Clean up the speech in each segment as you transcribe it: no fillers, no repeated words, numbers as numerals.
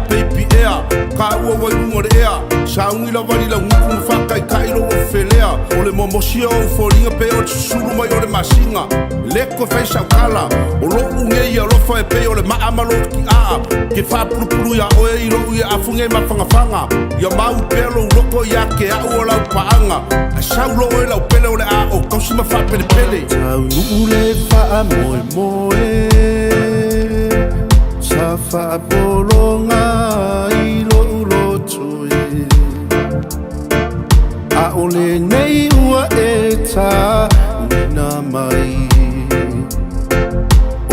Baby air, ka ua wai ungo le ea. Sa ungi la wali la nguku na whakai kairo o whelea. O le momosia o whoringa pe o le susuru mai o le masinga. Leko fai sa kala, o lo unge ia lofa e pe o le maamalo ki aa. Ke whapurupuru ia oe i lo ui afunge ma whangawhanga. Ia mau pelo loko ia ke au o lau paanga. A sau lo e lau pele o le a o kausima whapele pele. Tau nuu le wha moe moe. Sa whaapolonga i lo lotoe. A ole nei ua e tā uina mai.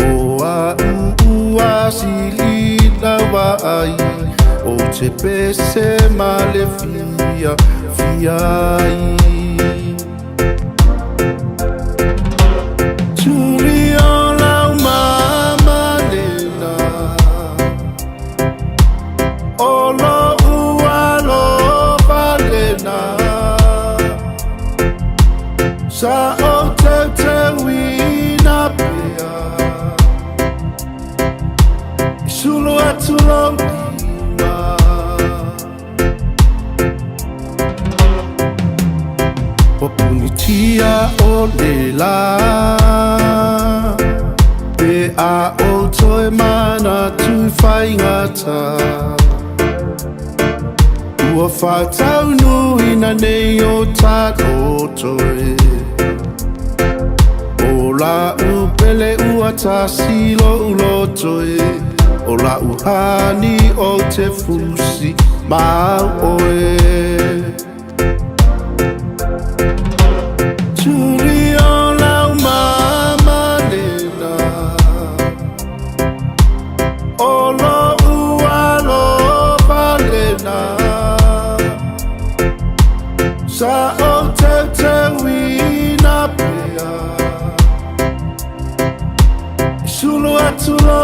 O a ua silina wai. O te pese ma le fia fiai. Sa o te wina pia I sulu atu lo lima Opunitia o le la Pe a o toe mana tu whai ngata Ua whātau nui na nei o tā kotoe O la u pele ua tā silo u lotoe O la u hani o te fusi mau oe Tuli o lau mama Lena O lo ua lo Lena Sa o te wina pia I sulu atu lo